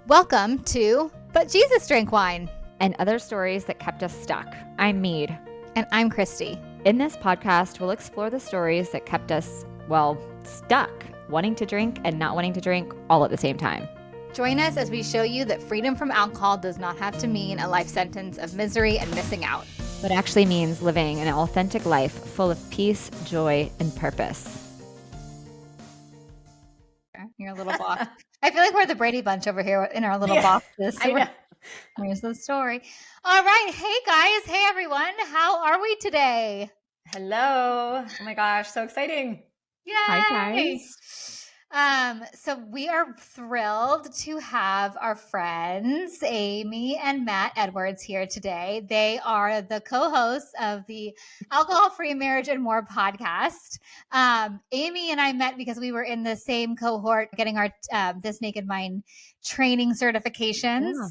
Welcome to But Jesus Drank Wine. And other stories that kept us stuck. I'm Mead. And I'm Christy. In this podcast, we'll explore the stories that kept us, stuck, wanting to drink and not wanting to drink all at the same time. Join us as we show you that freedom from alcohol does not have to mean a life sentence of misery and missing out, but actually means living an authentic life full of peace, joy, and purpose. Your little box. I feel like we're the Brady Bunch over here in our little boxes. I know. Here's the story. All right. Hey, guys. Hey, everyone. How are we today? Hello. Oh, my gosh. So exciting. Yay. Hi, guys. So we are thrilled to have our friends, Amy and Matt Edwards, here today. They are the co-hosts of the Alcohol-Free Marriage and More podcast. Amy and I met because we were in the same cohort getting our This Naked Mind training certifications. Yeah.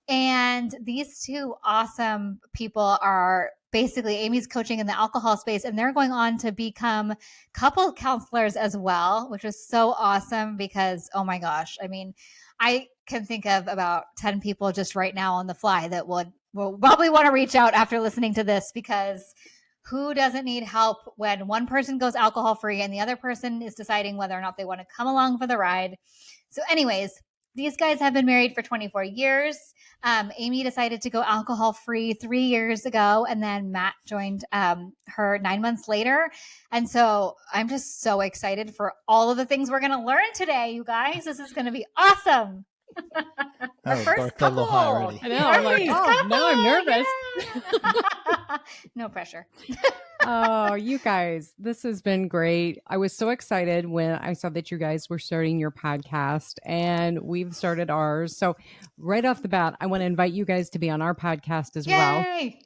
And these two awesome people are basically Amy's coaching in the alcohol space, and they're going on to become couple counselors as well, which is so awesome because, oh my gosh, I mean, I can think of about 10 people just right now on the fly that will probably want to reach out after listening to this, because who doesn't need help when one person goes alcohol free and the other person is deciding whether or not they want to come along for the ride. So anyways, these guys have been married for 24 years. Amy decided to go alcohol-free 3 years ago, and then Matt joined her 9 months later. And so I'm just so excited for all of the things we're going to learn today, you guys. This is going to be awesome. Our first couple. I know. I'm like, now I'm nervous. Yeah. No pressure. Oh, you guys, this has been great. I was so excited when I saw that you guys were starting your podcast, and we've started ours. So right off the bat, I want to invite you guys to be on our podcast as Yay!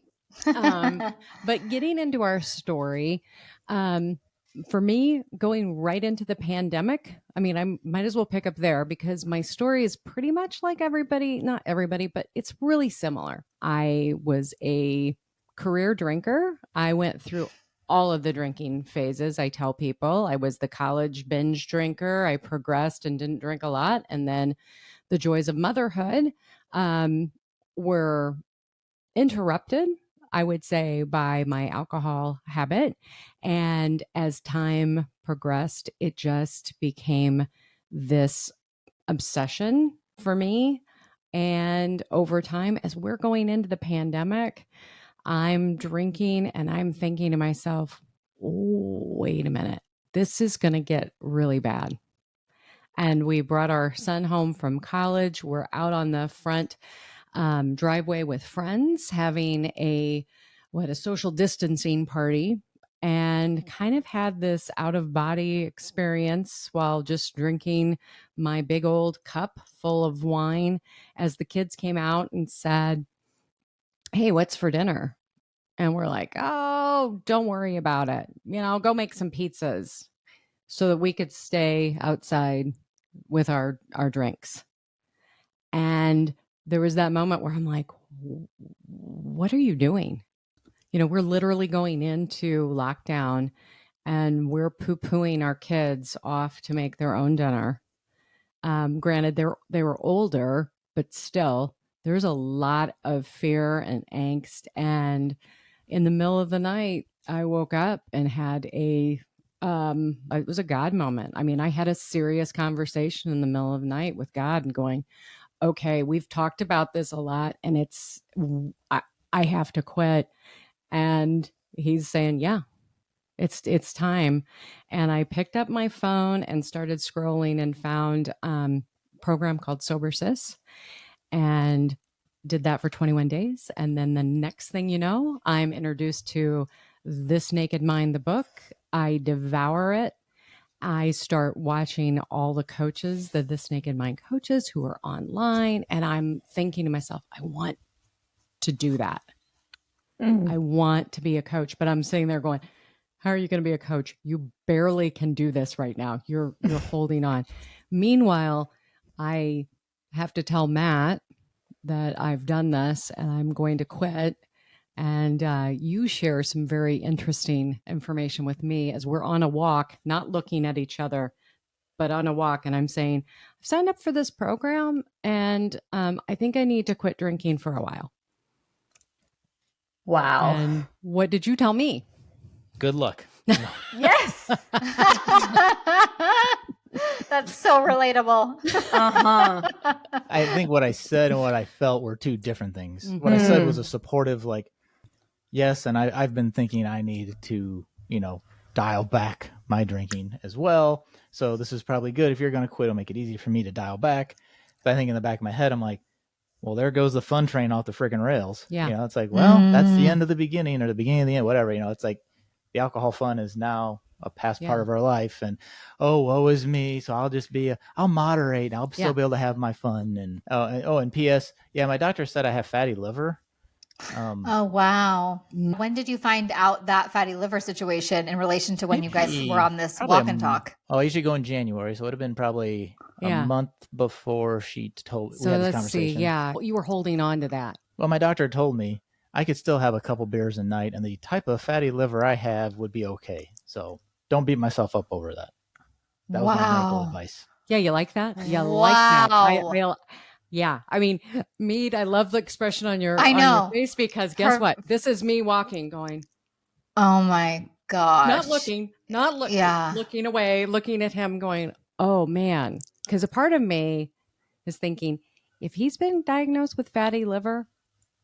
well. But getting into our story, for me, going right into the pandemic, I mean, I might as well pick up there because my story is pretty much like everybody, not everybody, but it's really similar. I was a career drinker. I went through all of the drinking phases. I tell people I was the college binge drinker. I progressed and didn't drink a lot. And then the joys of motherhood were interrupted, I would say, by my alcohol habit. And as time progressed, it just became this obsession for me. And over time, as we're going into the pandemic, I'm drinking and I'm thinking to myself, oh, wait a minute, this is going to get really bad. And we brought our son home from college. We're out on the front driveway with friends having a social distancing party, and kind of had this out of body experience while just drinking my big old cup full of wine as the kids came out and said, hey, what's for dinner? And we're like, oh, don't worry about it. Go make some pizzas so that we could stay outside with our drinks. And there was that moment where I'm like, what are you doing? We're literally going into lockdown and we're poo-pooing our kids off to make their own dinner. Granted, they were older, but still, there's a lot of fear and angst. And in the middle of the night, I woke up and had it was a God moment. I mean, I had a serious conversation in the middle of the night with God and going, okay, we've talked about this a lot and I have to quit. And he's saying, yeah, it's time. And I picked up my phone and started scrolling and found a program called Sobriety, and did that for 21 days. And then the next thing you know, I'm introduced to This Naked Mind, the book. I devour it. I start watching all the coaches, the This Naked Mind coaches who are online. And I'm thinking to myself, I want to do that. I want to be a coach, but I'm sitting there going, how are you going to be a coach? You barely can do this right now. You're holding on. Meanwhile, I have to tell Matt that I've done this and I'm going to quit. And you share some very interesting information with me as we're on a walk, not looking at each other, but on a walk, and I'm saying, I've signed up for this program, and I think I need to quit drinking for a while. Wow. And what did you tell me? Good luck. Yes. That's so relatable. I think what I said and what I felt were two different things. What I said was a supportive, like, yes, and I've been thinking I need to, dial back my drinking as well. So this is probably good. If you're going to quit, it'll make it easy for me to dial back. But I think in the back of my head, I'm like, well, there goes the fun train off the freaking rails. Yeah. It's like, well, that's the end of the beginning or the beginning of the end, whatever. It's like the alcohol fun is now a past part of our life. And, woe is me. So I'll just I'll moderate. I'll still be able to have my fun. And, and P.S. Yeah, my doctor said I have fatty liver. Oh, wow. When did you find out that fatty liver situation in relation to when you guys were on this walk and talk? Oh, I usually go in January. So it would have been probably a month before she told we had this conversation. You were holding on to that. Well, my doctor told me I could still have a couple beers a night, and the type of fatty liver I have would be okay. So don't beat myself up over that. That was my medical advice. Yeah, you like that? You like that? Yeah, I mean, Mead, I love the expression on your face, because guess what? This is me walking, going, oh my gosh. not looking, looking away, looking at him going, oh man. Because a part of me is thinking, if he's been diagnosed with fatty liver,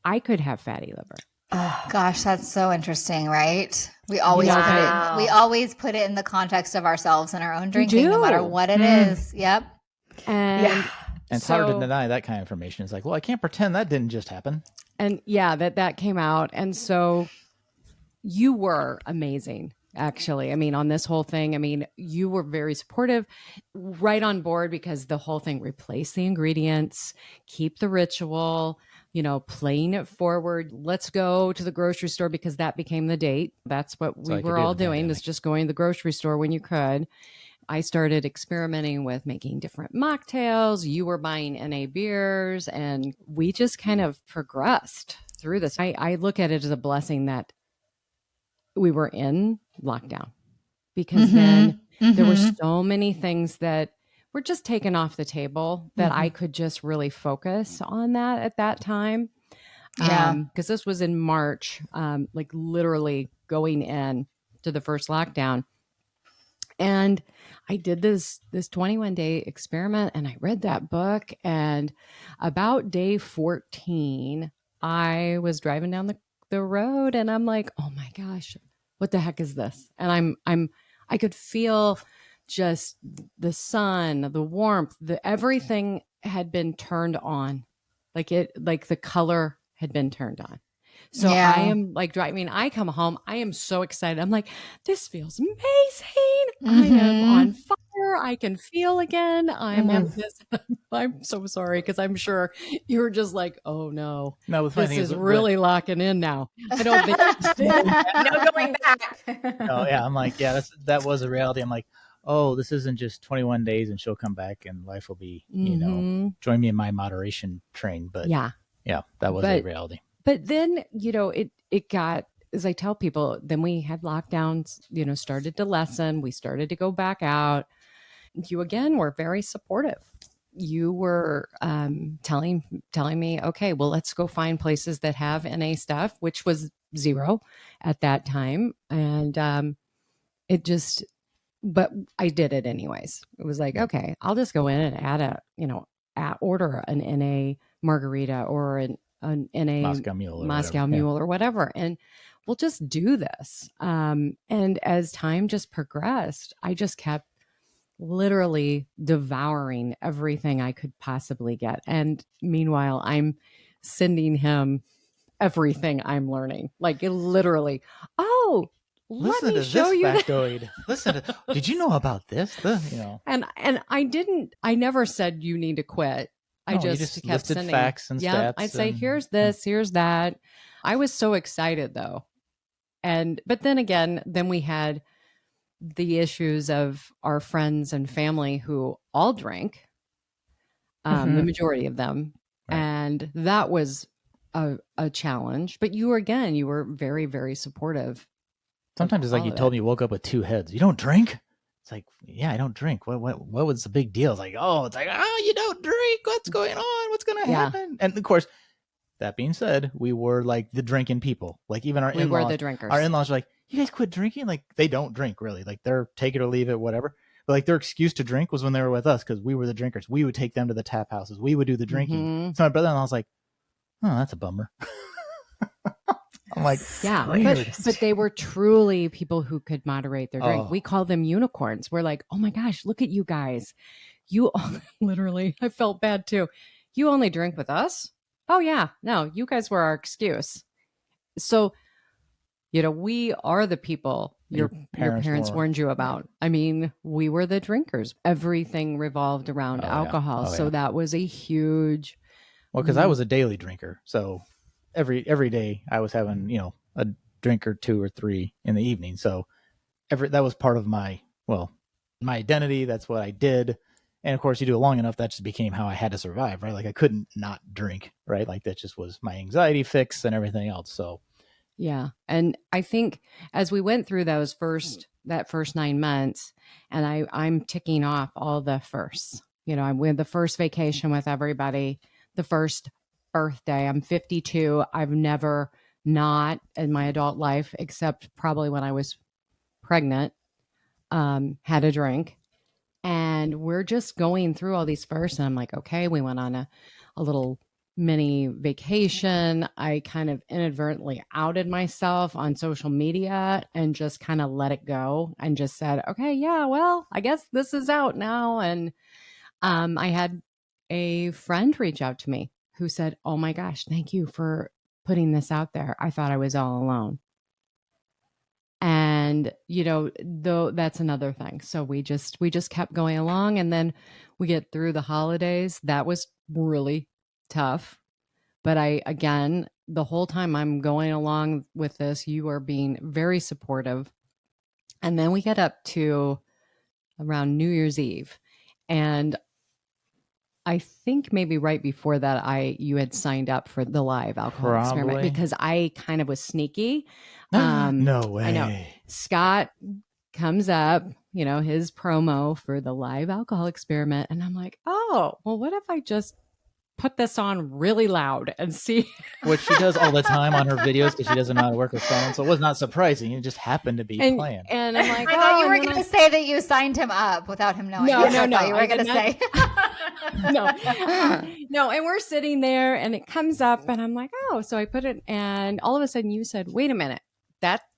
I could have fatty liver. Oh, gosh, that's so interesting, right? We always put it in the context of ourselves and our own drinking, no matter what it is. Yep. And it's hard to deny that kind of information. It's like, well, I can't pretend that didn't just happen. And that came out. And so you were amazing, actually. I mean, on this whole thing, I mean, you were very supportive, right on board, because the whole thing, replace the ingredients, keep the ritual, playing it forward. Let's go to the grocery store, because that became the date. That's what we were all doing, is just going to the grocery store when you could. I started experimenting with making different mocktails. You were buying NA beers, and we just kind of progressed through this. I look at it as a blessing that we were in lockdown, because then there were so many things that were just taken off the table that I could just really focus on that at that time. Because this was in March, like literally going in to the first lockdown. And I did this 21-day experiment, and I read that book, and about day 14, I was driving down the road, and I'm like, oh my gosh, what the heck is this? And I could feel just the sun, the warmth, everything had been turned on. Like the color had been turned on. So I am like driving. I come home. I am so excited. I'm like, this feels amazing. I am on fire. I can feel again. I'm on this. I'm so sorry, because I'm sure you were just like, oh no, this is really locking in now. I don't think no going back. Oh yeah, I'm like, that was a reality. I'm like, oh, this isn't just 21 days and she'll come back and life will be, join me in my moderation train. But yeah, that was a reality. But then, it got, as I tell people, then we had lockdowns, started to lessen. We started to go back out. You, again, were very supportive. You were telling me, okay, well, let's go find places that have NA stuff, which was zero at that time. And but I did it anyways. It was like, okay, I'll just go in and order an NA margarita or an NA Moscow Mule or whatever. And we'll just do this. And as time just progressed, I just kept literally devouring everything I could possibly get. And meanwhile, I'm sending him everything I'm learning. Like literally, let me show you factoid. Listen, did you know about this? And I never said you need to quit. I just kept sending facts and stats. I'd say, here's this, here's that. I was so excited though. But then again, we had the issues of our friends and family who all drank, the majority of them. Right. And that was a challenge. But you were very, very supportive. Sometimes it's like you told me you woke up with two heads. You don't drink? It's like, yeah, I don't drink. What was the big deal? It's like, oh, you don't drink. What's going on? What's going to happen? And of course, that being said, we were like the drinking people. Like even our We in-laws, were the drinkers. Our in-laws are like, you guys quit drinking? Like they don't drink really. Like they're take it or leave it, whatever. But like their excuse to drink was when they were with us because we were the drinkers. We would take them to the tap houses. We would do the drinking. Mm-hmm. So my brother-in-law was like, oh, that's a bummer. I'm like, Yeah, but they were truly people who could moderate their drink. Oh. We call them unicorns. We're like, oh my gosh, look at you guys. You literally, I felt bad too. You only drink with us? Oh yeah, no, you guys were our excuse. So, we are the people your parents warned you about. I mean, we were the drinkers. Everything revolved around alcohol. So that was a huge. Well, because I was a daily drinker, so every day I was having a drink or 2 or 3 in the evening. So that was part of my identity. That's what I did. And of course, you do it long enough, that just became how I had to survive, right? Like I couldn't not drink, right? Like that just was my anxiety fix and everything else. So yeah. And I think as we went through that first 9 months, and I'm ticking off all the firsts, we had the first vacation with everybody, the first birthday. I'm 52. I've never not in my adult life, except probably when I was pregnant, had a drink. And we're just going through all these firsts. And I'm like, okay, we went on a little mini vacation. I kind of inadvertently outed myself on social media and just kind of let it go and just said, okay, yeah, well, I guess this is out now. And I had a friend reach out to me who said, oh my gosh, thank you for putting this out there. I thought I was all alone. And, though that's another thing. So we just kept going along, and then we get through the holidays. That was really tough. But the whole time I'm going along with this, you are being very supportive. And then we get up to around New Year's Eve. And I think maybe right before that, you had signed up for the live alcohol experiment because I kind of was sneaky. No way. I know. Scott comes up, his promo for the live alcohol experiment. And I'm like, oh, well, what if I just put this on really loud and see? Which she does all the time on her videos because she doesn't know how to work her phone. So it was not surprising. It just happened to be planned. And I'm like, I thought you were going to say that you signed him up without him knowing. No. You were going to say. No. And we're sitting there and it comes up and I'm like, oh, so I put it. And all of a sudden you said, wait a minute,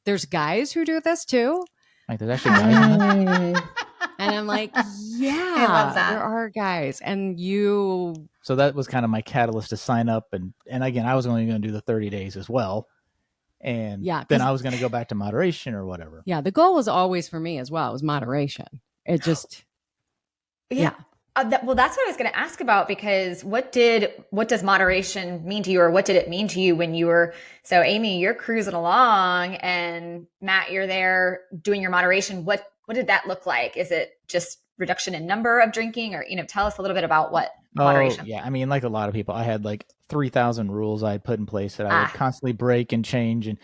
there's guys who do this too. Like there's actually guys in it? And I'm like, yeah, I love that. there are guys. And so that was kind of my catalyst to sign up. And again, I was only going to do the 30 days as well. And then I was going to go back to moderation or whatever. Yeah. The goal was always for me as well. It was moderation. It just, yeah. Well, that's what I was going to ask about, because what does moderation mean to you, or what did it mean to you when you were, so Amy, you're cruising along and Matt, you're there doing your moderation. What did that look like? Is it just reduction in number of drinking, or, tell us a little bit about what moderation? Yeah. I mean, like a lot of people, I had like 3,000 rules I had put in place that I would constantly break and change. And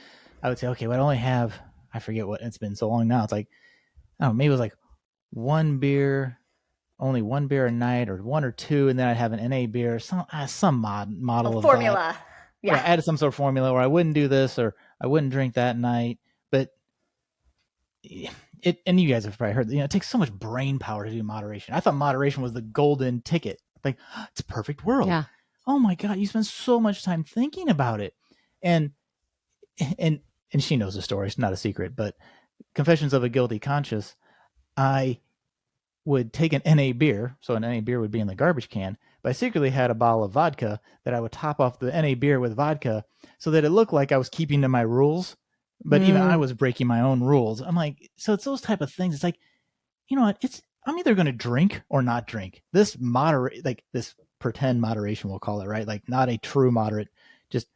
I would say, okay, well, I only have, I forget what, it's been so long now. It's like, I don't know, maybe it was like only one beer a night, or 1 or 2, and then I'd have an NA beer, some model of formula. That. Yeah. I added some sort of formula where I wouldn't do this or I wouldn't drink that night. But and you guys have probably heard, it takes so much brain power to do moderation. I thought moderation was the golden ticket. Like, it's a perfect world. Yeah. Oh my God, you spend so much time thinking about it. And she knows the story. It's not a secret, but Confessions of a Guilty Conscience, I would take an NA beer, so an NA beer would be in the garbage can, but I secretly had a bottle of vodka that I would top off the NA beer with vodka so that it looked like I was keeping to my rules, but even I was breaking my own rules. I'm like, so it's those type of things. It's like, you know what? I'm either going to drink or not drink. This this pretend moderation, we'll call it, right? Like not a true moderate, just,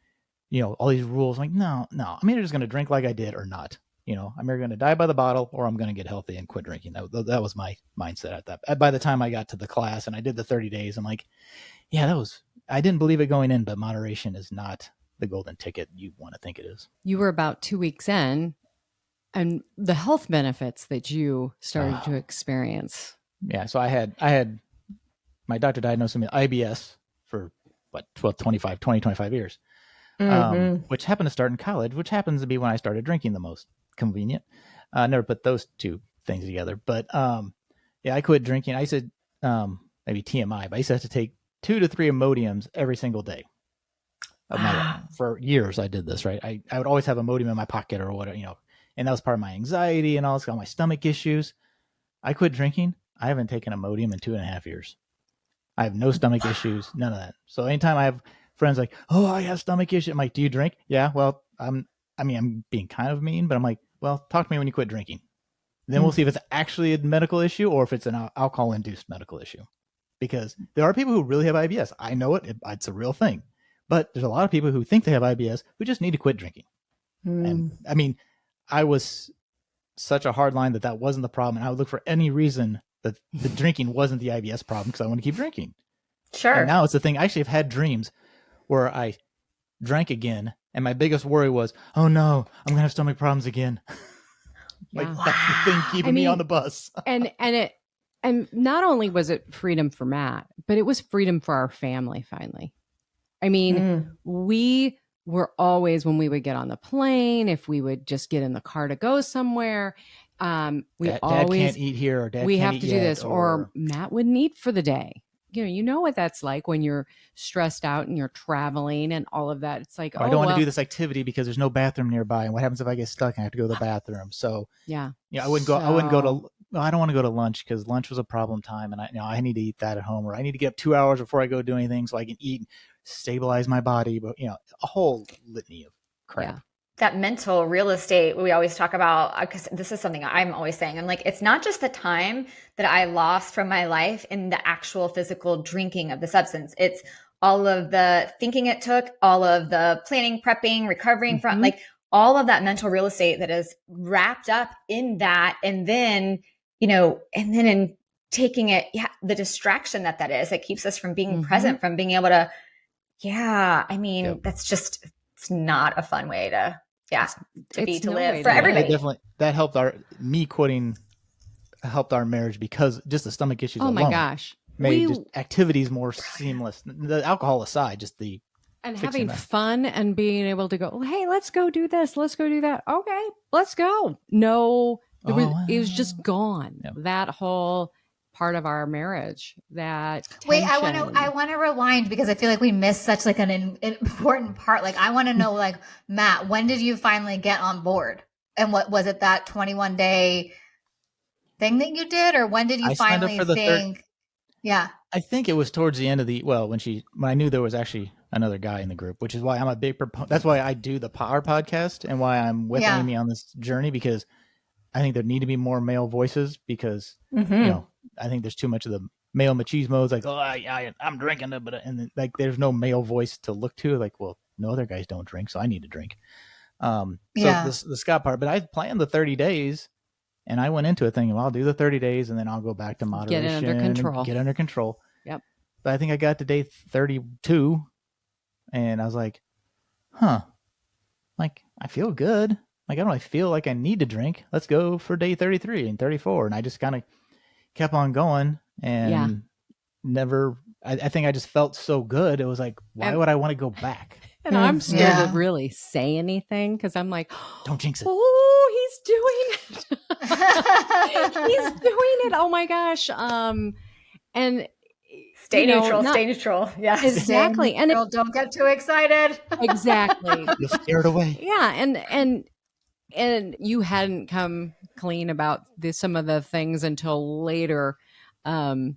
all these rules. I'm like, no, I'm either just going to drink like I did or not. I'm either going to die by the bottle or I'm going to get healthy and quit drinking. That was my mindset at that. By the time I got to the class and I did the 30 days, I'm like, yeah, I didn't believe it going in, but moderation is not the golden ticket you want to think it is. You were about 2 weeks in And the health benefits that you started to experience. Yeah. So I had my doctor diagnosed me with IBS for what, 25 years, which happened to start in college, which happens to be when I started drinking the most. Convenient. Never put those two things together, but yeah, I quit drinking. I said maybe TMI, but I used to have to take 2 to 3 Imodiums every single day of my life. For years. I did this, right? I would always have Imodium in my pocket or whatever, and that was part of my anxiety and all my stomach issues. I quit drinking. I haven't taken Imodium in 2.5 years. I have no stomach issues, none of that. So anytime I have friends like, oh, I have stomach issues, I'm like, do you drink? Yeah, well, I'm being kind of mean, but I'm like, well, talk to me when you quit drinking. Then we'll see if it's actually a medical issue or if it's an alcohol-induced medical issue. Because there are people who really have IBS. I know it's a real thing. But there's a lot of people who think they have IBS who just need to quit drinking. And I mean, I was such a hard line that wasn't the problem. And I would look for any reason that the drinking wasn't the IBS problem because I want to keep drinking. Sure. And now it's the thing. I actually have had dreams where I drank again. And my biggest worry was, oh no, I'm going to have stomach problems again. Like that's the thing keeping me on the bus. And not only was it freedom for Matt, but it was freedom for our family finally. I mean, we were always, when we would get on the plane, if we would just get in the car to go somewhere, Dad can't eat here, or Dad we can't have to eat do yet, this, or Matt wouldn't eat for the day. You know what that's like when you're stressed out and you're traveling and all of that. It's like, I don't want to do this activity because there's no bathroom nearby. And what happens if I get stuck and I have to go to the bathroom? So I wouldn't go. I wouldn't go to. I don't want to go to lunch because lunch was a problem time, and I need to eat that at home, or I need to get up 2 hours before I go do anything so I can eat, stabilize my body. But a whole litany of crap. Yeah. That mental real estate we always talk about, because this is something I'm always saying. I'm like, it's not just the time that I lost from my life in the actual physical drinking of the substance. It's all of the thinking it took, all of the planning, prepping, recovering from, like all of that mental real estate that is wrapped up in that. And then, in taking it, the distraction that is, that keeps us from being present, from being able to, that's just, it's not a fun way to live for everybody. That helped me quitting helped our marriage because just the stomach issues alone. Oh my gosh. Made just activities more seamless. The alcohol aside, just and having fun and being able to go, hey, let's go do this. Let's go do that. Okay, let's go. No, it was just gone. Yep. That whole part of our marriage, that tension. Wait, I want to rewind because I feel like we missed such like an important part. Like I want to know, like, Matt, when did you finally get on board? And what was it, that 21-day thing that you did, or when did you finally think? Yeah, I think it was towards the end of when I knew there was actually another guy in the group, which is why I'm a big proponent. That's why I do our podcast and why I'm with Amy on this journey, because I think there need to be more male voices because I think there's too much of the male machismo. It's like, oh, I'm drinking, but and like there's no male voice to look to. Like, well, no other guys don't drink, so I need to drink. So the Scott part, but I planned the 30 days, and I went into it thinking, well, I'll do the 30 days, and then I'll go back to moderation, get under control. Yep. But I think I got to day 32, and I was like, like I feel good. Like I don't really feel like I need to drink. Let's go for day 33 and 34, and I just kind of kept on going and never, I think I just felt so good. It was like, why would I want to go back? And I'm scared to really say anything because I'm like, don't jinx it. Oh, he's doing it. He's doing it. Oh my gosh. And stay neutral. Yeah, exactly. And don't get too excited. Exactly. You're scared away. Yeah. And you hadn't come clean about some of the things until later. I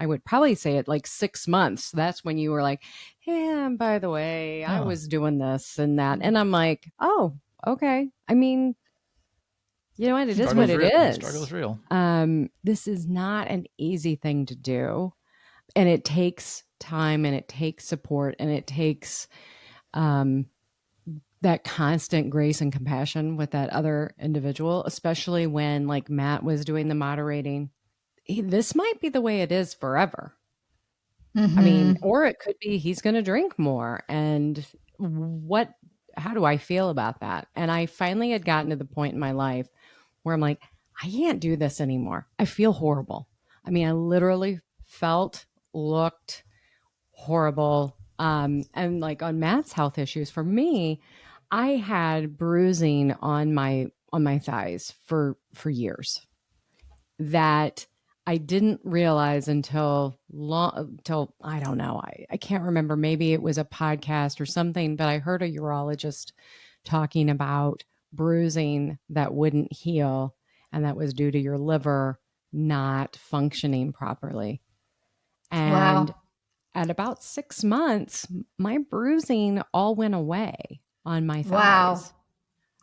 would probably say it like 6 months. That's when you were like, yeah, and by the way, I was doing this and that. And I'm like, oh, okay. I mean, you know what? It is what it is. The struggle is real. This is not an easy thing to do. And it takes time and it takes support and it takes that constant grace and compassion with that other individual, especially when like Matt was doing the moderating. This might be the way it is forever. I mean, or it could be he's going to drink more. And what how do I feel about that? And I finally had gotten to the point in my life where I'm like, I can't do this anymore. I feel horrible. I mean, I literally felt, looked horrible. And like on Matt's health issues, for me, I had bruising on my thighs for years that I didn't realize until I don't know. I can't remember. Maybe it was a podcast or something, but I heard a urologist talking about bruising that wouldn't heal, and that was due to your liver not functioning properly. And Wow. at about 6 months, my bruising all went away on my Wow. thighs.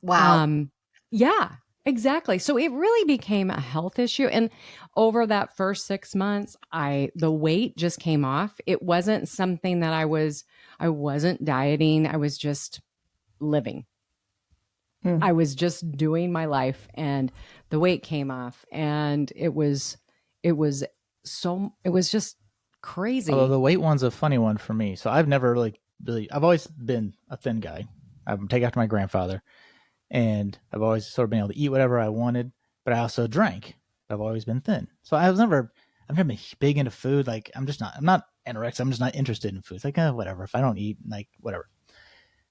Wow. Yeah, exactly. So it really became a health issue. And over that first 6 months, the weight just came off. It wasn't something that I wasn't dieting. I was just living. I was just doing my life, and the weight came off, and it was just crazy. Although the weight one's a funny one for me. So I've never I've always been a thin guy. I'm take after my grandfather, and I've always sort of been able to eat whatever I wanted, but I also drank. I've always been thin. So I've never been big into food. Like I'm not anorexic. I'm just not interested in food. It's like, whatever. If I don't eat, like whatever.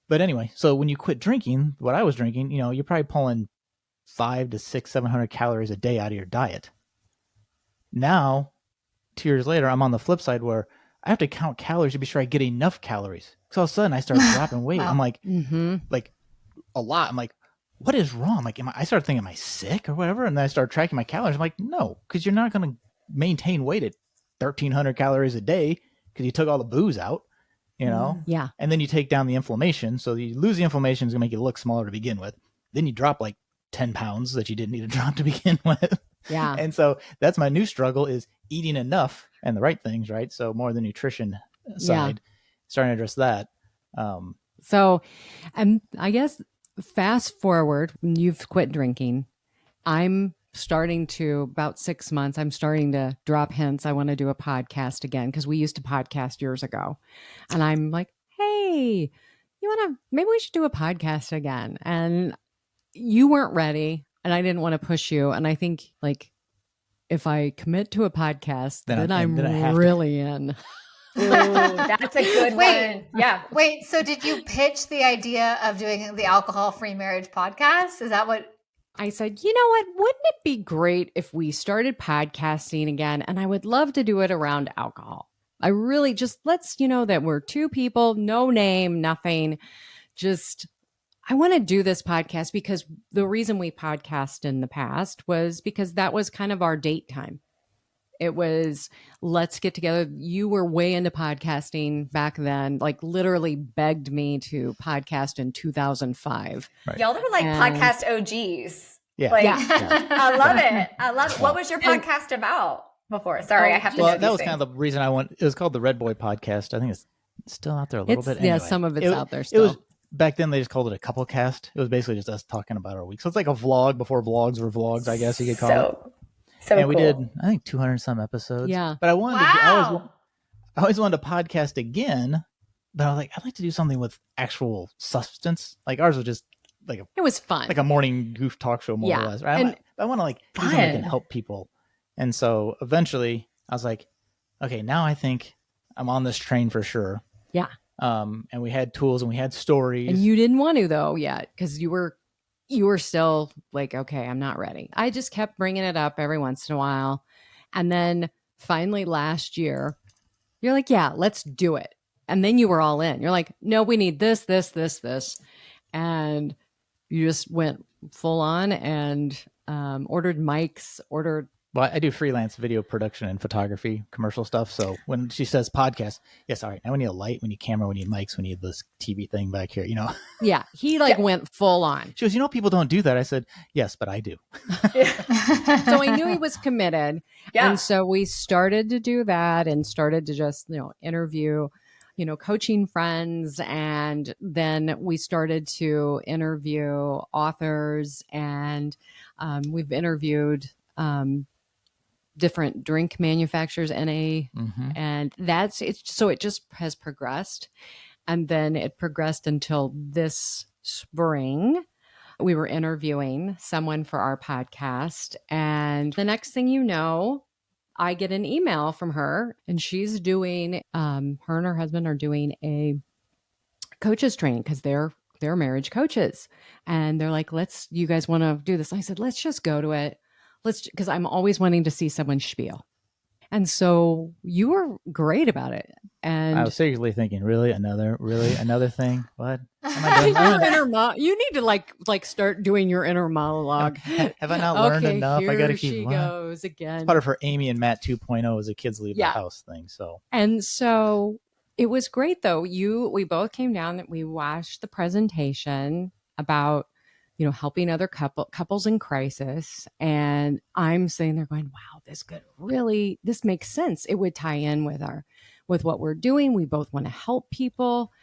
But anyway, so when you quit drinking, what I was drinking, you're probably pulling 500 to 600, 700 calories a day out of your diet. Now, 2 years later, I'm on the flip side where I have to count calories to be sure I get enough calories. So all of a sudden I start dropping weight. Wow. I'm like, Mm-hmm. like a lot. I'm like, what is wrong? Like, I started thinking, am I sick or whatever? And then I started tracking my calories. I'm like, no, because you're not going to maintain weight at 1,300 calories a day because you took all the booze out, Yeah. And then you take down the inflammation. So you lose the inflammation is going to make you look smaller to begin with. Then you drop like 10 pounds that you didn't need to drop to begin with. Yeah. And so that's my new struggle is eating enough and the right things, right? So more the nutrition side, starting to address that. So, I guess fast forward, you've quit drinking. I'm starting to, about 6 months, I'm starting to drop hints. I want to do a podcast again because we used to podcast years ago. And I'm like, hey, maybe we should do a podcast again. And you weren't ready, and I didn't want to push you. And I think like if I commit to a podcast, then I'm really in. Ooh, that's a good one. Yeah. Wait, so did you pitch the idea of doing the alcohol-free marriage podcast? Is that what? I said, you know what? Wouldn't it be great if we started podcasting again? And I would love to do it around alcohol. I really just let's, that we're two people, no name, nothing. Just, I want to do this podcast because the reason we podcast in the past was because that was kind of our date time. It was, let's get together. You were way into podcasting back then, like literally begged me to podcast in 2005. Right. Y'all were like podcast OGs. Yeah. Like, Yeah. I love it. I love it. What was your podcast about before? Sorry, I have to know Well, that was these kind of the reason it was called the Red Boy Podcast. I think it's still out there a little bit. Yeah, Anyway, some of it's out there still. It was back then they just called it a couple cast. It was basically just us talking about our week. So it's like a vlog before vlogs were vlogs, I guess you could call it. So and we cool. did, I think, 200 some episodes. Yeah. But I wanted Wow. I always wanted to podcast again, but I was like, I'd like to do something with actual substance. Like ours was just like It was fun. a morning goof talk show, more or less. Right? And I want to do something that can help people. And so eventually I was like, okay, now I think I'm on this train for sure. Yeah. And we had tools and we had stories. And you didn't want to though yet because you were still like, okay, I'm not ready. I just kept bringing it up every once in a while. And then finally last year, you're like, yeah, let's do it. And then you were all in. You're like, no, we need this. And you just went full on and ordered mics, Well, I do freelance video production and photography, commercial stuff. So when she says podcast, yes, all right, now we need a light, we need camera, we need mics, we need this TV thing back here, Yeah, he went full on. She goes, people don't do that. I said, yes, but I do. So I knew he was committed. Yeah. And so we started to do that and started to just, interview, coaching friends. And then we started to interview authors, and we've interviewed different drink manufacturers, NA, Mm-hmm. and that's it. So it just has progressed. And then it progressed until this spring. We were interviewing someone for our podcast. And the next thing you know, I get an email from her, and she's doing, her and her husband are doing a coaches training because they're marriage coaches. And they're like, you guys want to do this? I said, let's just go to it. Because I'm always wanting to see someone spiel. And so you were great about it. And I was seriously thinking, really another thing? What? Am I doing? you need to like start doing your inner monologue. Have I not learned enough? I got to keep she learning. goes again. It's part of her Amy and Matt 2.0 as the kids leave the house thing. And so it was great though. We both came down and we watched the presentation about, helping other couples in crisis. And I'm sitting there going, wow, this makes sense. It would tie in with what we're doing. We both want to help people.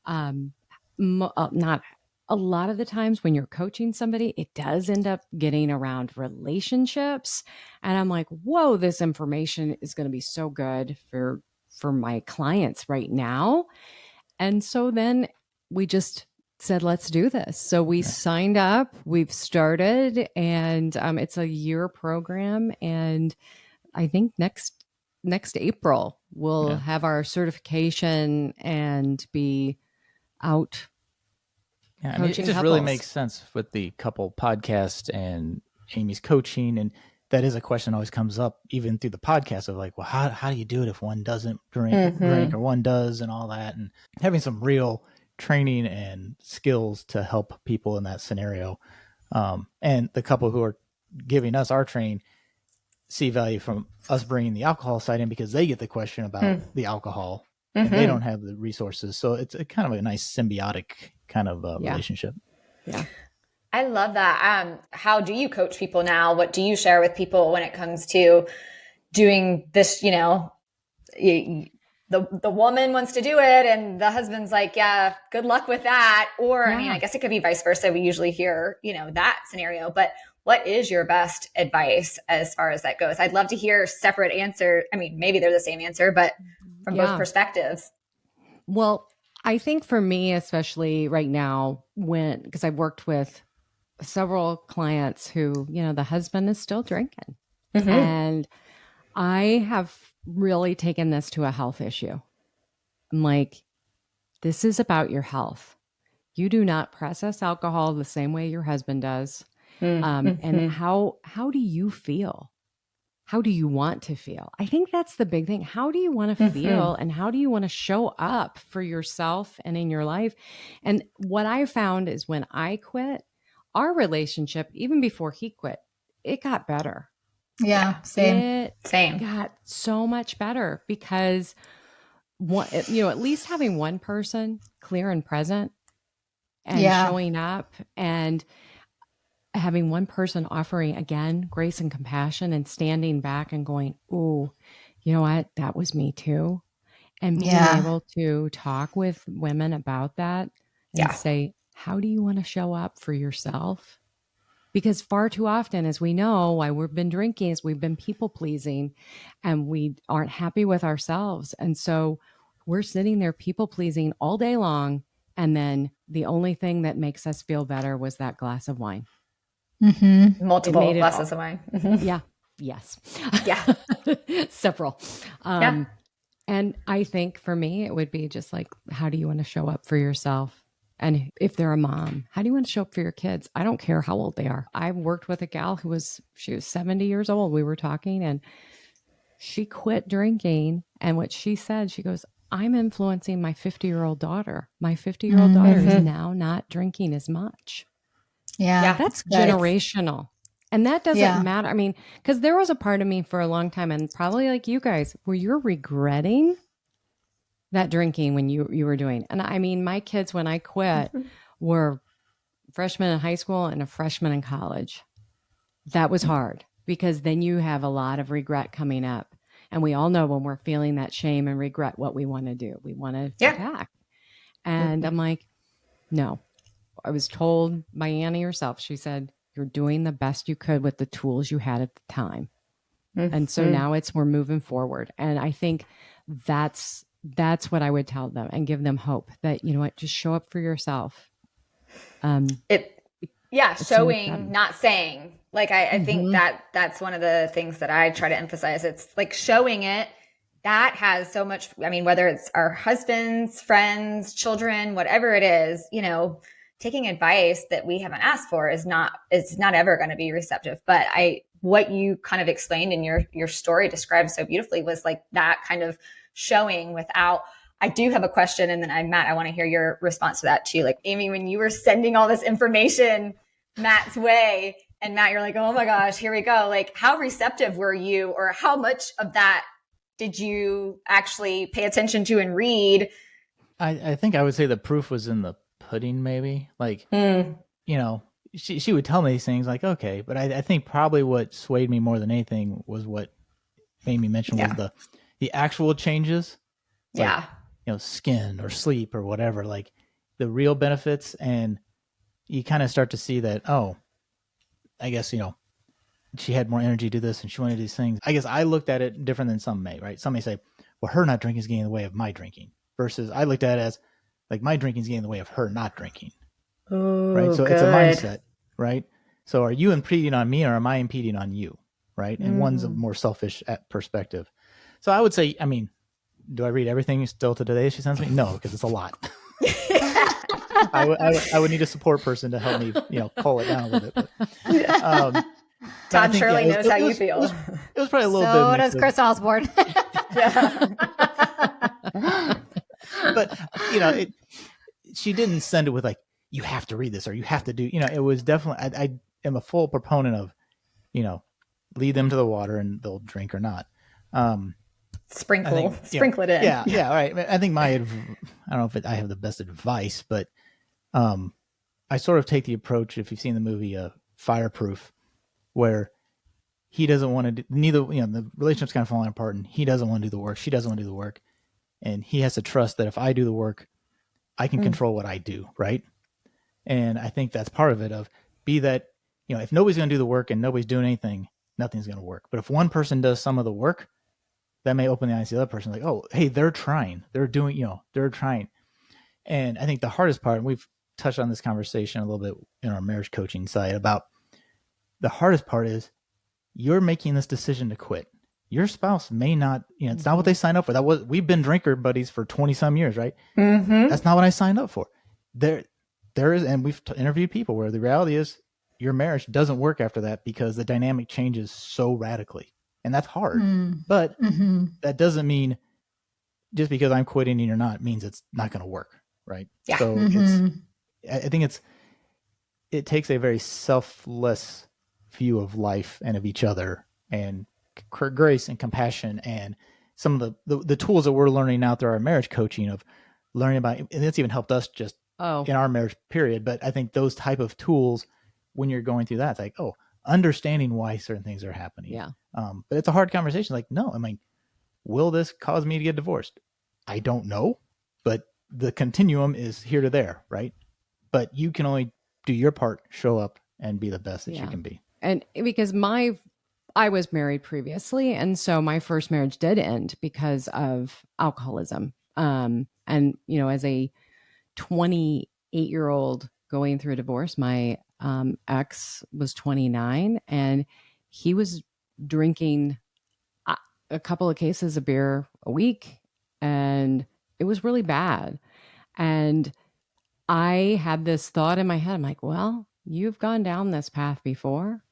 Not a lot of the times when you're coaching somebody, it does end up getting around relationships. And I'm like, whoa, this information is going to be so good for my clients right now. And so then we just said, let's do this. So we signed up, we've started, and it's a year program. And I think next April, we'll have our certification and be out. Yeah, I mean, it just really makes sense with the couple podcast and Amy's coaching. And that is a question that always comes up even through the podcast of like, well, how do you do it if one doesn't drink or one does and all that? And having some real training and skills to help people in that scenario. And the couple who are giving us our training see value from us bringing the alcohol side in because they get the question about the alcohol and they don't have the resources. So it's a kind of a nice symbiotic kind of relationship. Yeah. I love that. How do you coach people now? What do you share with people when it comes to doing this? The woman wants to do it and the husband's like, yeah, good luck with that. Or, I mean, I guess it could be vice versa. We usually hear, that scenario, but what is your best advice as far as that goes? I'd love to hear separate answer. I mean, maybe they're the same answer, but from both perspectives. Well, I think for me, especially right now, because I've worked with several clients who, the husband is still drinking. And I have really taken this to a health issue. I'm like, this is about your health. You do not process alcohol the same way your husband does. And how do you feel? How do you want to feel? I think that's the big thing. How do you want to feel and how do you want to show up for yourself and in your life? And what I found is when I quit, our relationship, even before he quit, it got better. Yeah, same. It got so much better because at least having one person clear and present and showing up and having one person offering again grace and compassion and standing back and going, oh, you know what, that was me too. And being able to talk with women about that and say, how do you want to show up for yourself? Because far too often, as we know, why we've been drinking is we've been people pleasing and we aren't happy with ourselves. And so we're sitting there people pleasing all day long. And then the only thing that makes us feel better was that glass of wine. Multiple glasses of wine. Yeah. Yes. Yeah. Several. And I think for me, it would be just like, how do you want to show up for yourself? And if they're a mom, how do you want to show up for your kids? I don't care how old they are. I worked with a gal she was 70 years old. We were talking and she quit drinking. And what she said, she goes, I'm influencing my 50-year-old daughter. My 50-year-old daughter is now not drinking as much. Yeah. That's generational. And that doesn't matter. I mean, because there was a part of me for a long time, and probably like you guys, where you're regretting that drinking when you were doing. And I mean, my kids, when I quit, were freshmen in high school and a freshman in college. That was hard because then you have a lot of regret coming up. And we all know when we're feeling that shame and regret what we want to do. We want to attack. And I'm like, no. I was told by Annie herself, she said, you're doing the best you could with the tools you had at the time. And so now we're moving forward. And I think that's that's what I would tell them and give them hope that, you know what, just show up for yourself. Showing, not saying. Like, I think that's one of the things that I try to emphasize. It's like showing it. That has so much, I mean, whether it's our husbands, friends, children, whatever it is, you know, taking advice that we haven't asked for is not ever going to be receptive. But what you kind of explained in your story described so beautifully was like that kind of showing without. I do have a question, and then Matt, I want to hear your response to that too. Like, Amy, when you were sending all this information Matt's way, and Matt, you're like, oh my gosh, here we go. Like, how receptive were you, or how much of that did you actually pay attention to and read? I think I would say the proof was in the pudding, maybe. Like, you know, she would tell me these things like, okay, but I think probably what swayed me more than anything was what Amy mentioned was the actual changes. Like, you know, skin or sleep or whatever, like the real benefits. And you kind of start to see that, oh, I guess, you know, she had more energy to do this and she wanted to do these things. I guess I looked at it different than some may, right? Some may say, well, her not drinking is getting in the way of my drinking, versus I looked at it as like my drinking is getting in the way of her not drinking. Ooh, right? So good. it's a mindset, right? So are you impeding on me or am I impeding on you, right? And one's a more selfish perspective. So I would say, I mean, do I read everything still to today she sends me? No, because it's a lot. I would need a support person to help me, you know, pull it down a little bit. But, Todd Shirley knows how you feel. It was probably a little bit. So does Chris Osborne. But, you know, she didn't send it with like, you have to read this or you have to do, you know, it was definitely, I am a full proponent of, you know, lead them to the water and they'll drink or not. Sprinkle it in. Yeah. Right. I think I don't know if I have the best advice, but I sort of take the approach, if you've seen the movie Fireproof, where he doesn't want to do neither, you know, the relationship's kind of falling apart and he doesn't want to do the work. She doesn't want to do the work. And he has to trust that if I do the work, I can control what I do. Right. And I think that's part of it be that, you know, if nobody's going to do the work and nobody's doing anything, nothing's going to work. But if one person does some of the work, that may open the eyes to the other person. Like, oh, hey, they're trying. They're doing, you know, they're trying. And I think the hardest part, and we've touched on this conversation a little bit in our marriage coaching side, about the hardest part is you're making this decision to quit. Your spouse may not, you know, it's not what they signed up for. We've been drinker buddies for 20 some years, right? Mm-hmm. That's not what I signed up for. There is, and we've interviewed people where the reality is your marriage doesn't work after that because the dynamic changes so radically. And that's hard. But that doesn't mean just because I'm quitting and you're not means it's not going to work. Right. Yeah. So I think it takes a very selfless view of life and of each other, and grace and compassion, and some of the tools that we're learning now through our marriage coaching of learning about, and it's even helped us just in our marriage period. But I think those type of tools, when you're going through that, it's like, oh, understanding why certain things are happening. Yeah. But it's a hard conversation. Like, no, I mean, will this cause me to get divorced? I don't know, but the continuum is here to there, right? But you can only do your part, show up and be the best that you can be. And because I was married previously, and so my first marriage did end because of alcoholism. And, you know, as a 28-year-old going through a divorce, my ex was 29 and he was drinking a couple of cases of beer a week, and it was really bad. And I had this thought in my head. I'm like, well, you've gone down this path before,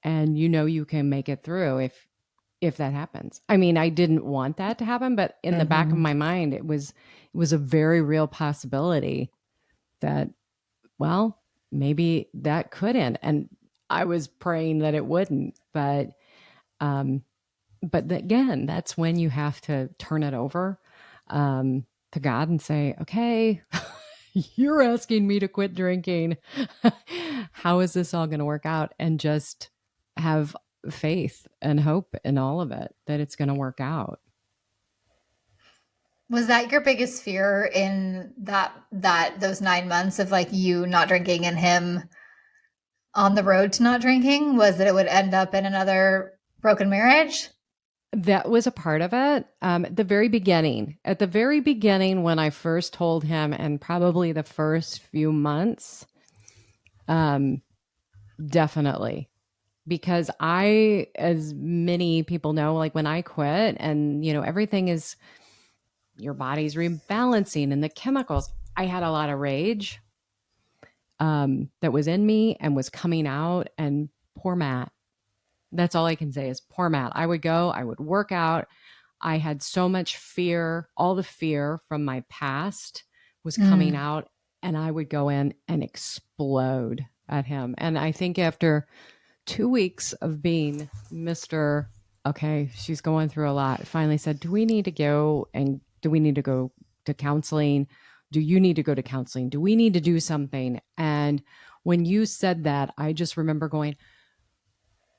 and you know you can make it through if that happens. I mean, I didn't want that to happen, but in the back of my mind, it was a very real possibility that, well, maybe that could end. And I was praying that it wouldn't, but again, that's when you have to turn it over to God and say, okay, you're asking me to quit drinking. How is this all going to work out? And just have faith and hope in all of it, that it's going to work out. Was that your biggest fear in that those 9 months of like you not drinking and him on the road to not drinking, was that it would end up in another broken marriage? That was a part of it. At the very beginning, when I first told him, and probably the first few months, definitely. Because as many people know, like when I quit and, everything is, your body's rebalancing and the chemicals, I had a lot of rage that was in me and was coming out, and poor Matt. That's all I can say is poor Matt. I would go, I would work out. I had so much fear. All the fear from my past was coming out, and I would go in and explode at him. And I think after 2 weeks of being Mr. Okay, she's going through a lot, finally said, do we need to go to counseling? Do you need to go to counseling? Do we need to do something? And when you said that, I just remember going,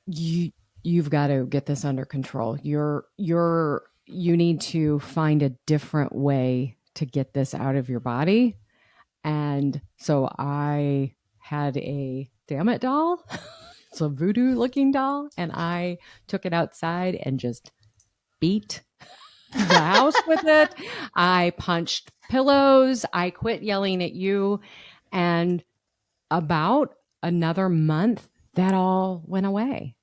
you've got to get this under control. You need to find a different way to get this out of your body. And so I had a damn it doll. It's a voodoo looking doll. And I took it outside and just beat the house with it. I punched pillows. I quit yelling at you. And about another month, that all went away.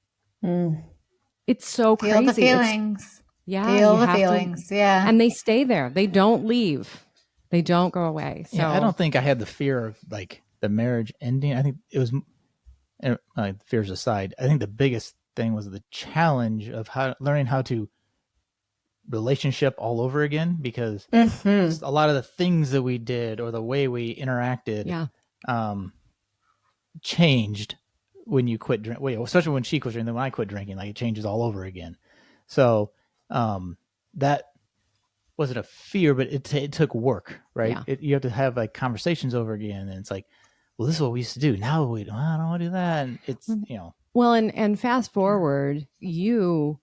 It's so crazy. Feel the feelings. Feel the feelings. Yeah. And they stay there. They don't leave. They don't go away. So yeah, I don't think I had the fear of like the marriage ending. I think it was, fears aside, I think the biggest thing was the challenge of learning how to relationship all over again, because a lot of the things that we did or the way we interacted changed when you quit drinking. Especially when she quit drinking, then when I quit drinking, like it changes all over again. So that wasn't a fear, but it took work, right? Yeah. You have to have like conversations over again, and it's like, well, this is what we used to do. Now I don't want to do that. And it's, Well, and fast forward, you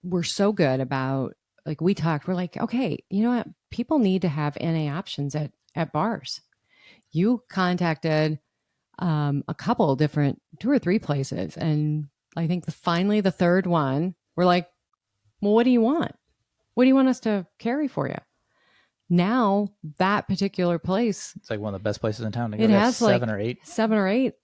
were so good about, like, we talked, we're like, okay, you know what? People need to have NA options at bars. You contacted a couple different, 2 or 3 places. And I think finally the third one, we're like, well, what do you want? What do you want us to carry for you? Now that particular place, it's like one of the best places in town to go. It has 7 or 8. 7 or 8.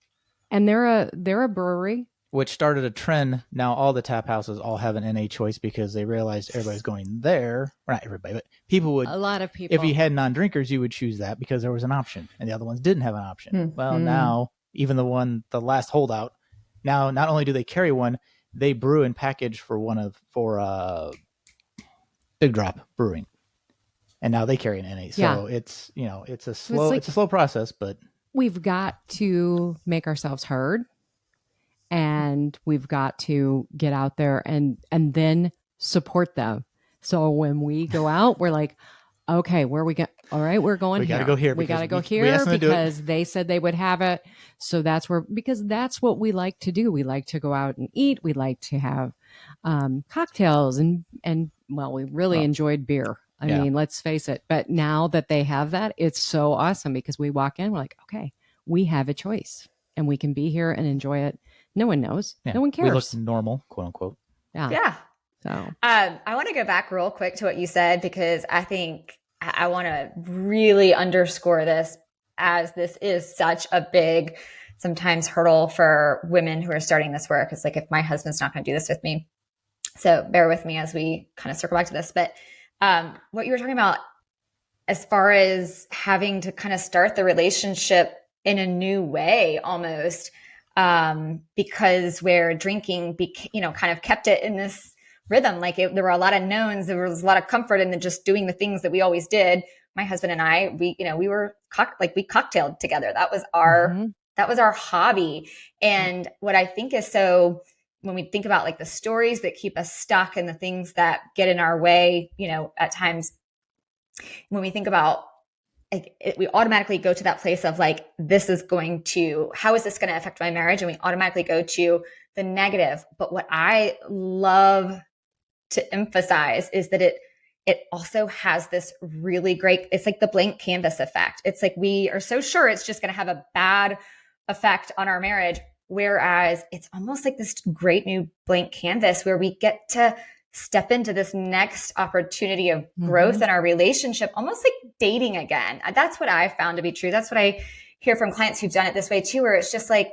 And they're a brewery. Which started a trend. Now all the tap houses all have an NA choice because they realized everybody's going there. Or not everybody, but people would. A lot of people. If you had non-drinkers, you would choose that because there was an option, and the other ones didn't have an option. Well, now even the last holdout, now not only do they carry one, they brew and package for Big Drop Brewing, and now they carry an NA. So it's it's a slow process, but we've got to make ourselves heard. And we've got to get out there and then support them. So when we go out, we're like, okay, where are we going? All right, we're going here. We got to go here. We got to go here because they said they would have it. So that's what we like to do. We like to go out and eat. We like to have cocktails and we really enjoyed beer. I mean, let's face it. But now that they have that, it's so awesome because we walk in, we're like, okay, we have a choice and we can be here and enjoy it. No one knows. Yeah. No one cares. We look normal, quote unquote. Yeah. So I want to go back real quick to what you said, because I think I want to really underscore this, as this is such a big, sometimes hurdle for women who are starting this work. It's like, if my husband's not going to do this with me. So bear with me as we kind of circle back to this. But what you were talking about as far as having to kind of start the relationship in a new way almost, because where drinking, kind of kept it in this rhythm. Like there were a lot of knowns. There was a lot of comfort in just doing the things that we always did. My husband and I, we were we cocktailed together. That was our hobby. And what I think is when we think about like the stories that keep us stuck and the things that get in our way, at times when we think about we automatically go to that place of like, how is this going to affect my marriage? And we automatically go to the negative. But what I love to emphasize is that it also has this really great, it's like the blank canvas effect. It's like, we are so sure it's just going to have a bad effect on our marriage. Whereas it's almost like this great new blank canvas where we get to step into this next opportunity of growth in our relationship, almost like dating again. That's what I found to be true. That's what I hear from clients who've done it this way too, where it's just like,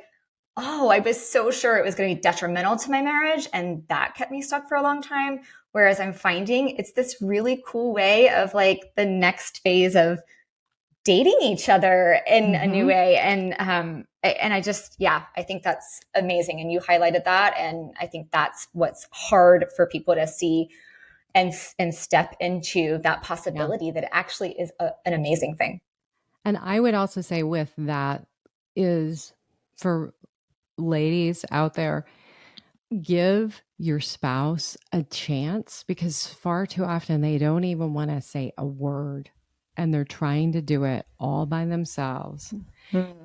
oh, I was so sure it was going to be detrimental to my marriage. And that kept me stuck for a long time. Whereas I'm finding it's this really cool way of like the next phase of dating each other in a new way. And I just, I think that's amazing. And you highlighted that. And I think that's what's hard for people to see and step into that possibility that it actually is an amazing thing. And I would also say with that is for ladies out there, give your spouse a chance, because far too often they don't even want to say a word and they're trying to do it all by themselves.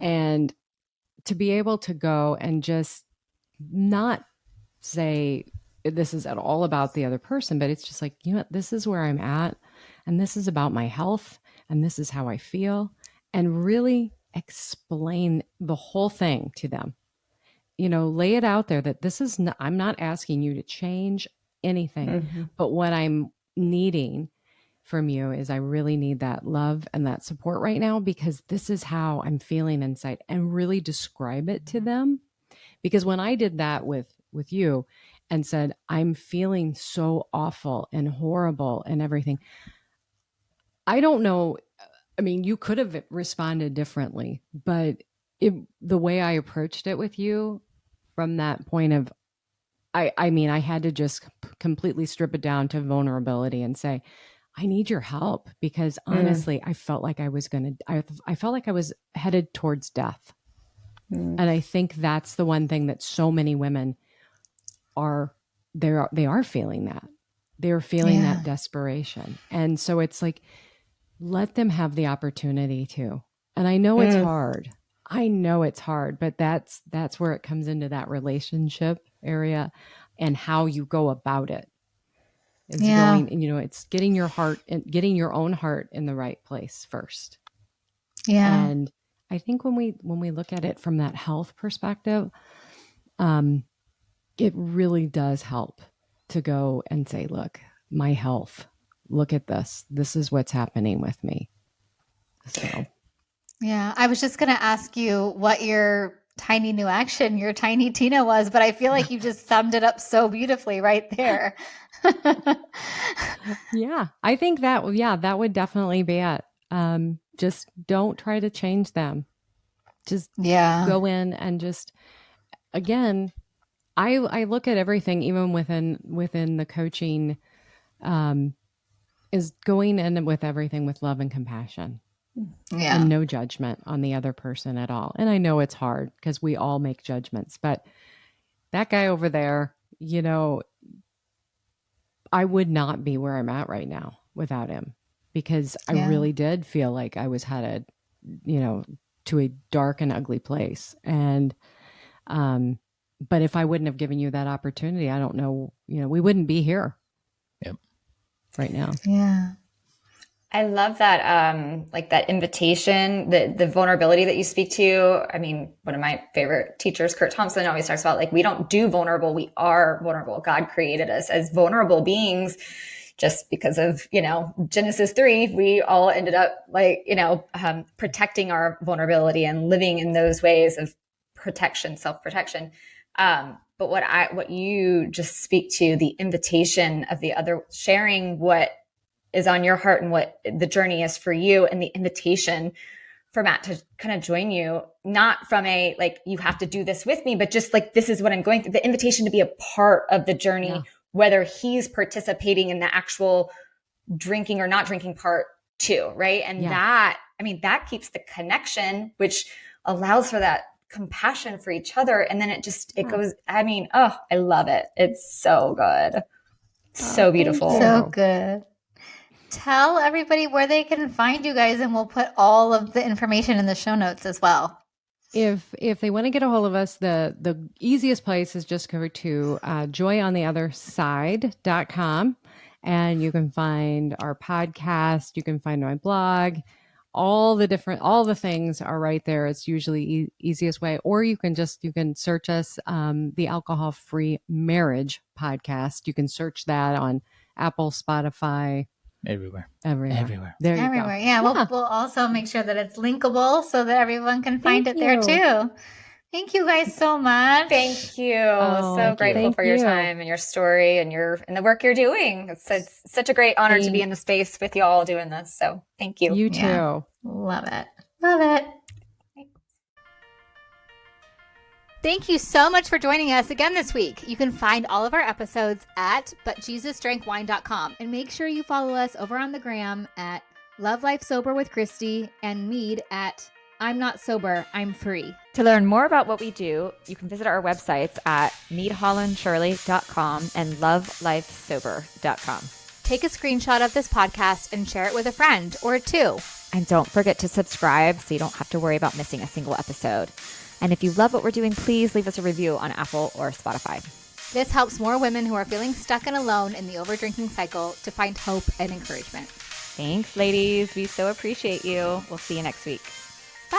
And to be able to go and just not say this is at all about the other person, but it's just like, you know what, this is where I'm at, and this is about my health, and this is how I feel, and really explain the whole thing to them. You know, lay it out there that this is not, I'm not asking you to change anything, but what I'm needing from you is I really need that love and that support right now, because this is how I'm feeling inside, and really describe it to them. Because when I did that with you and said, I'm feeling so awful and horrible and everything, I don't know. I mean, you could have responded differently, but the way I approached it with you from that point of, I mean, I had to just completely strip it down to vulnerability and say, I need your help, because honestly, I felt like I was I felt like I was headed towards death. And I think that's the one thing that so many women they are feeling that. They're feeling that desperation. And so it's like, let them have the opportunity to. And I know it's hard. I know it's hard, but that's where it comes into that relationship area and how you go about it. Is going, you know, it's getting your heart and getting your own heart in the right place first. Yeah. And I think when we look at it from that health perspective, it really does help to go and say, look, my health, look at this. This is what's happening with me. So, yeah, I was just going to ask you what your tiny new action, your tiny Tina was, but I feel like you just summed it up so beautifully right there. Yeah, I think that would definitely be it. Just don't try to change them. Just go in and just, again, I look at everything, even within the coaching, is going in with everything with love and compassion. Yeah. And no judgment on the other person at all. And I know it's hard because we all make judgments, but that guy over there, you know, I would not be where I'm at right now without him, because I really did feel like I was headed, you know, to a dark and ugly place. And, but if I wouldn't have given you that opportunity, I don't know, you know, we wouldn't be here. Yep. Right now. Yeah. I love that, like that invitation, the vulnerability that you speak to. I mean, one of my favorite teachers, Kurt Thompson, always talks about, like, we don't do vulnerable. We are vulnerable. God created us as vulnerable beings. Just because of, you know, Genesis 3, we all ended up like, you know, protecting our vulnerability and living in those ways of protection, self-protection. But what you just speak to, the invitation of the other, sharing what is on your heart and what the journey is for you, and the invitation for Matt to kind of join you, not from a, like, you have to do this with me, but just like, this is what I'm going through, the invitation to be a part of the journey, whether he's participating in the actual drinking or not drinking part too. Right. And that, I mean, that keeps the connection, which allows for that compassion for each other. And then it goes, I mean, oh, I love it. It's so good. So beautiful. So good. Tell everybody where they can find you guys, and we'll put all of the information in the show notes as well. If they want to get a hold of us, the easiest place is just go to joyontheotherside.com, and you can find our podcast, you can find my blog, all the things are right there. It's usually easiest way. Or you can search us, the Alcohol Free Marriage Podcast. You can search that on Apple, Spotify, Everywhere. There you Everywhere. go. Yeah, we'll also make sure that it's linkable so that everyone can find Thank it there you. too. Thank you guys so much. Thank you. Oh, So grateful thank for your you. time and your story and the work you're doing. It's such a great honor to be in the space with y'all doing this. So thank you. You too. Yeah. Love it. Love it. Thank you so much for joining us again this week. You can find all of our episodes at butjesusdrankwine.com, and make sure you follow us over on the gram at Love Life Sober with Christy and Mead at I'm Not Sober, I'm Free. To learn more about what we do, you can visit our websites at meadhollandshirley.com and lovelifesober.com. Take a screenshot of this podcast and share it with a friend or two. And don't forget to subscribe so you don't have to worry about missing a single episode. And if you love what we're doing, please leave us a review on Apple or Spotify. This helps more women who are feeling stuck and alone in the overdrinking cycle to find hope and encouragement. Thanks, ladies. We so appreciate you. We'll see you next week. Bye.